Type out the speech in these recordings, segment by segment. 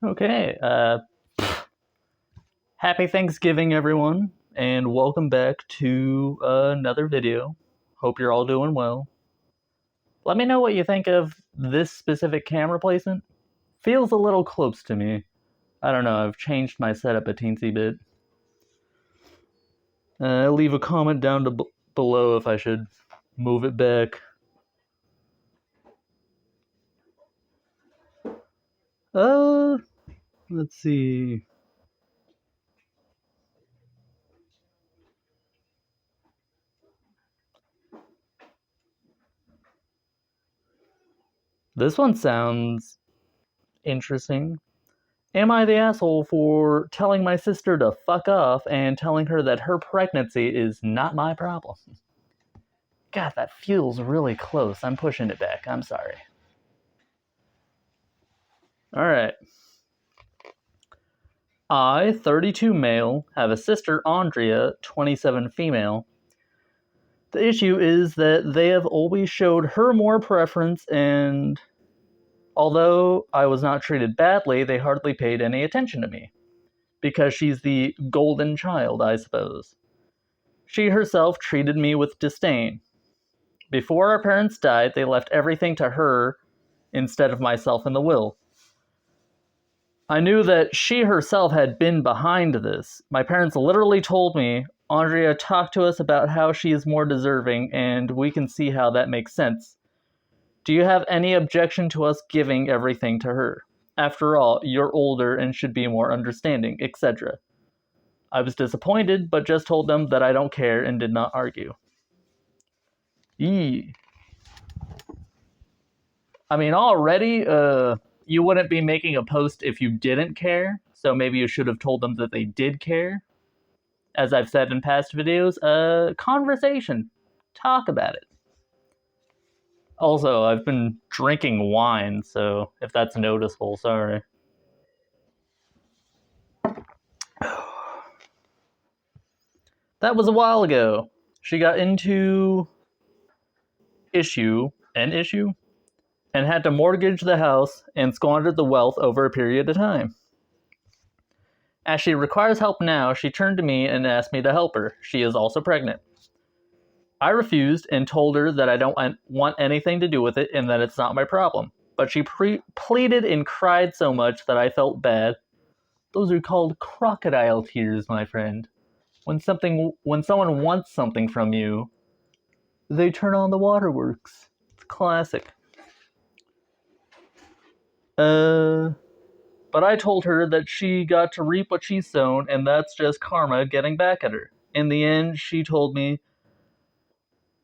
Okay, happy Thanksgiving, everyone, and welcome back to another video. Hope you're all doing well. Let me know what you think of this specific camera placement. Feels a little close to me. I don't know, I've changed my setup a teensy bit. Leave a comment down below if I should move it back. Let's see. This one sounds interesting. Am I the asshole for telling my sister to fuck off and telling her that her pregnancy is not my problem? God, that feels really close. I'm pushing it back. I'm sorry. Alright. I, 32 male, have a sister, Andrea, 27 female. The issue is that they have always showed her more preference, and although I was not treated badly, they hardly paid any attention to me. Because she's the golden child, I suppose. She herself treated me with disdain. Before our parents died, they left everything to her instead of myself in the will. I knew that she herself had been behind this. My parents literally told me, Andrea talked to us about how she is more deserving, and we can see how that makes sense. Do you have any objection to us giving everything to her? After all, you're older and should be more understanding, etc. I was disappointed, but just told them that I don't care and did not argue. Eee. I mean, already, you wouldn't be making a post if you didn't care, so maybe you should have told them that they did care. As I've said in past videos, conversation. Talk about it. Also, I've been drinking wine, so if that's noticeable, sorry. That was a while ago. She got into an issue, and had to mortgage the house and squandered the wealth over a period of time. As she requires help now, she turned to me and asked me to help her. She is also pregnant. I refused and told her that I don't want anything to do with it and that it's not my problem. But she pleaded and cried so much that I felt bad. Those are called crocodile tears, my friend. When someone wants something from you, they turn on the waterworks. It's classic. But I told her that she got to reap what she's sown, and that's just karma getting back at her. In the end, she told me,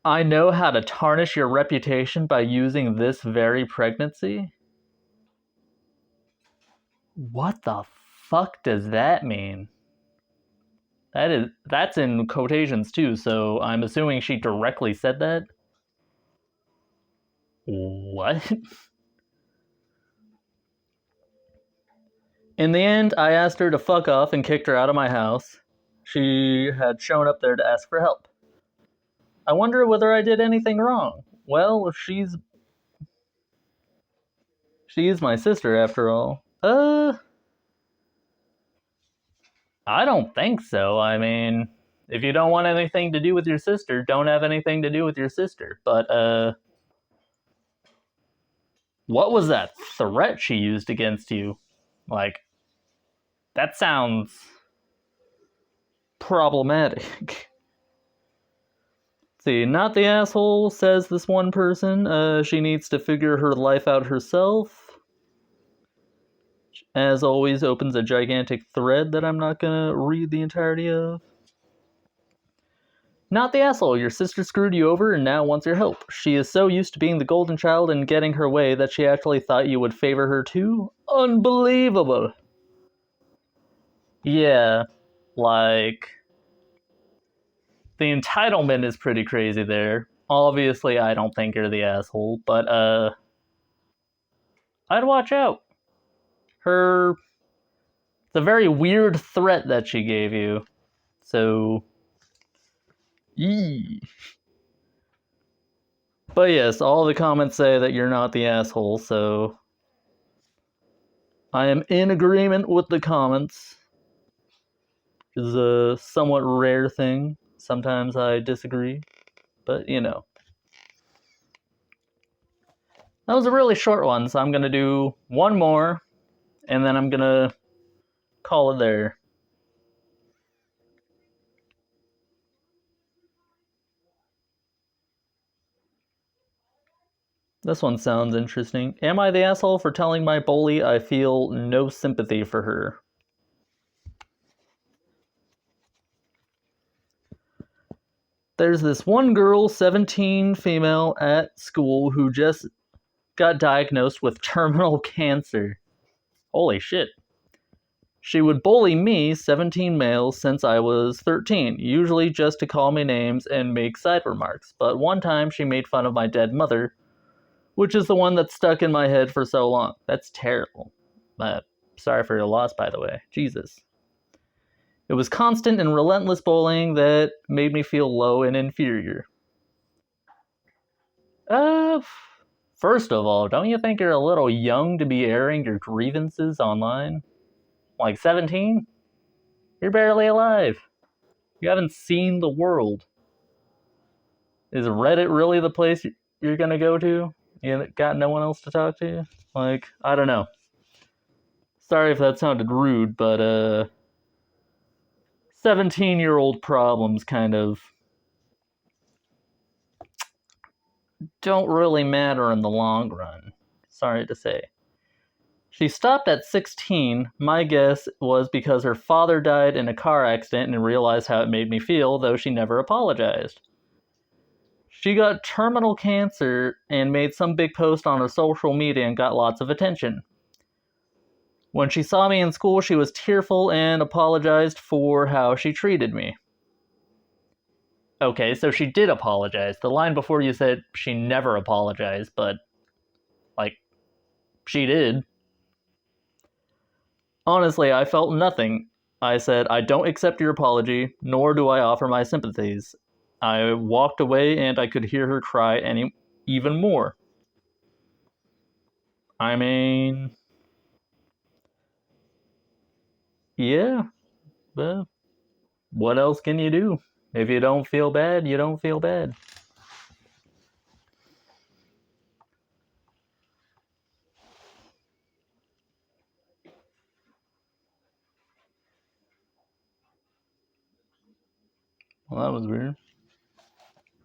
I know how to tarnish your reputation by using this very pregnancy. What the fuck does that mean? That's in quotations too, so I'm assuming she directly said that? What? In the end, I asked her to fuck off and kicked her out of my house. She had shown up there to ask for help. I wonder whether I did anything wrong. Well, she's my sister after all. I don't think so. I mean, if you don't want anything to do with your sister, don't have anything to do with your sister. But, what was that threat she used against you? Like, that sounds problematic. See, not the asshole, says this one person. She needs to figure her life out herself. As always, opens a gigantic thread that I'm not gonna read the entirety of. Not the asshole, your sister screwed you over and now wants your help. She is so used to being the golden child and getting her way that she actually thought you would favor her too? Unbelievable! Yeah, like, the entitlement is pretty crazy there. Obviously, I don't think you're the asshole, but, I'd watch out. It's a very weird threat that she gave you. So, yee. But yes, all the comments say that you're not the asshole, so I am in agreement with the comments. It's a somewhat rare thing. Sometimes I disagree, but you know. That was a really short one, so I'm gonna do one more, and then I'm gonna call it there. This one sounds interesting. Am I the asshole for telling my bully I feel no sympathy for her? There's this one girl, 17, female, at school who just got diagnosed with terminal cancer. Holy shit. She would bully me, 17 male, since I was 13, usually just to call me names and make side remarks. But one time she made fun of my dead mother, which is the one that stuck in my head for so long. That's terrible. Sorry for your loss, by the way. Jesus. It was constant and relentless bullying that made me feel low and inferior. Uh, First of all, don't you think you're a little young to be airing your grievances online? Like 17? You're barely alive. You haven't seen the world. Is Reddit really the place you're gonna go to? You got no one else to talk to? Like, I don't know. Sorry if that sounded rude, but 17-year-old problems kind of don't really matter in the long run. Sorry to say. She stopped at 16. My guess was because her father died in a car accident and realized how it made me feel, though she never apologized. She got terminal cancer and made some big post on her social media and got lots of attention. When she saw me in school, she was tearful and apologized for how she treated me. Okay, so she did apologize. The line before you said she never apologized, but, like, she did. Honestly, I felt nothing. I said, I don't accept your apology, nor do I offer my sympathies. I walked away and I could hear her cry even more. I mean, yeah, but what else can you do? If you don't feel bad, you don't feel bad. Well, that was weird.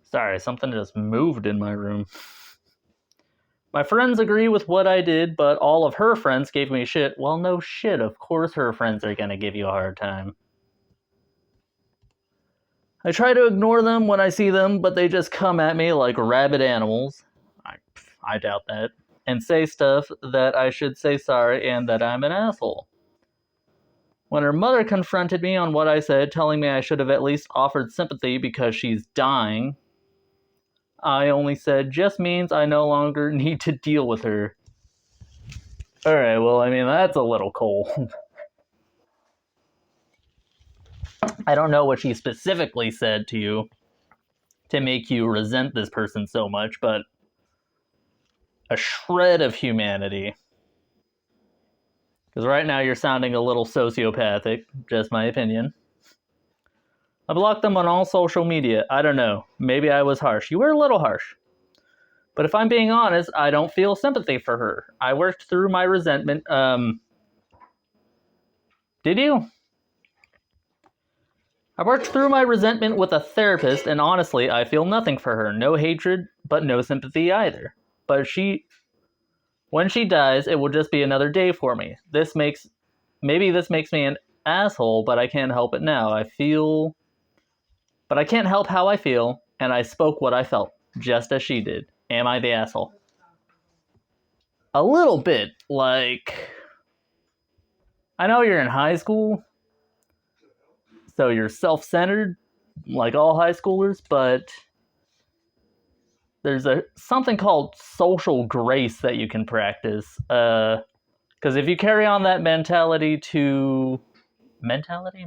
Sorry, something just moved in my room. My friends agree with what I did, but all of her friends gave me shit. Well, no shit, of course her friends are gonna give you a hard time. I try to ignore them when I see them, but they just come at me like rabid animals. I doubt that. And say stuff that I should say sorry and that I'm an asshole. When her mother confronted me on what I said, telling me I should have at least offered sympathy because she's dying, I only said, just means I no longer need to deal with her. Alright, well, I mean, that's a little cold. I don't know what she specifically said to you to make you resent this person so much, but a shred of humanity. Because right now you're sounding a little sociopathic, just my opinion. I blocked them on all social media. I don't know. Maybe I was harsh. You were a little harsh. But if I'm being honest, I don't feel sympathy for her. I worked through my resentment. Did you? I worked through my resentment with a therapist, and honestly, I feel nothing for her. No hatred, but no sympathy either. But when she dies, it will just be another day for me. Maybe this makes me an asshole, but I can't help it now. But I can't help how I feel, and I spoke what I felt, just as she did. Am I the asshole? A little bit. Like, I know you're in high school, so you're self-centered, like all high schoolers, but there's something called social grace that you can practice. Because if you carry on that mentality to... Mentality?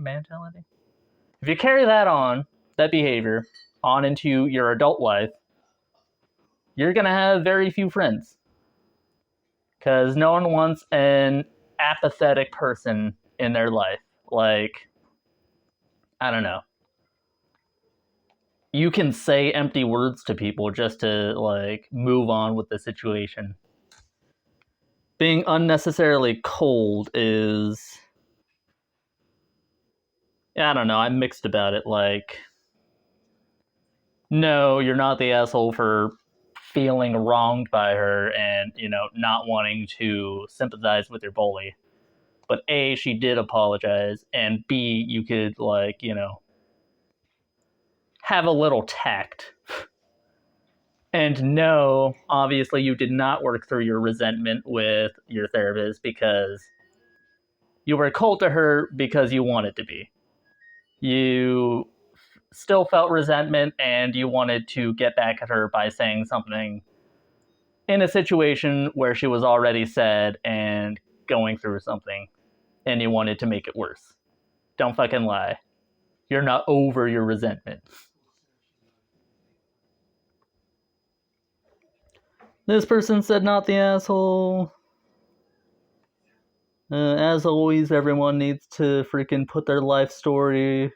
If you carry that behavior, on into your adult life, you're going to have very few friends. Because no one wants an apathetic person in their life. Like, I don't know. You can say empty words to people just to like move on with the situation. Being unnecessarily cold is, I don't know, I'm mixed about it. Like, no, you're not the asshole for feeling wronged by her and, not wanting to sympathize with your bully. But A, she did apologize, and B, you could, like, have a little tact. And no, obviously, you did not work through your resentment with your therapist because you were cold to her because you wanted to be. You still felt resentment and you wanted to get back at her by saying something in a situation where she was already sad and going through something and you wanted to make it worse. Don't fucking lie. You're not over your resentment. This person said not the asshole. As always, everyone needs to freaking put their life story.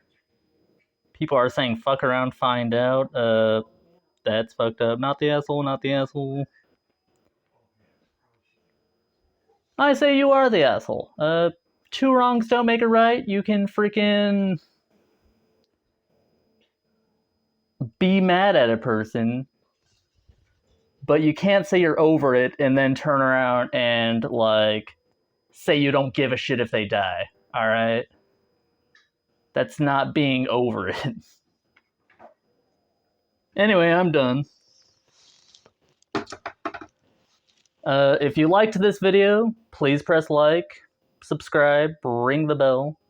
People are saying fuck around, find out. That's fucked up. Not the asshole, not the asshole. I say you are the asshole. Two wrongs don't make a right. You can freaking be mad at a person, but you can't say you're over it and then turn around and, like, say you don't give a shit if they die. Alright? That's not being over it. Anyway, I'm done. If you liked this video, please press like, subscribe, ring the bell.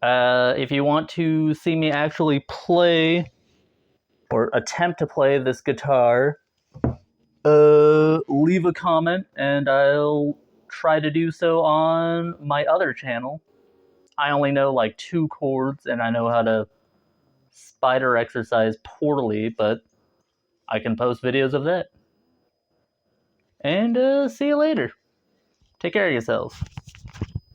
If you want to see me actually play or attempt to play this guitar, leave a comment and I'll try to do so on my other channel. I only know like 2 chords and I know how to spider exercise poorly, but I can post videos of that. And see you later. Take care of yourselves.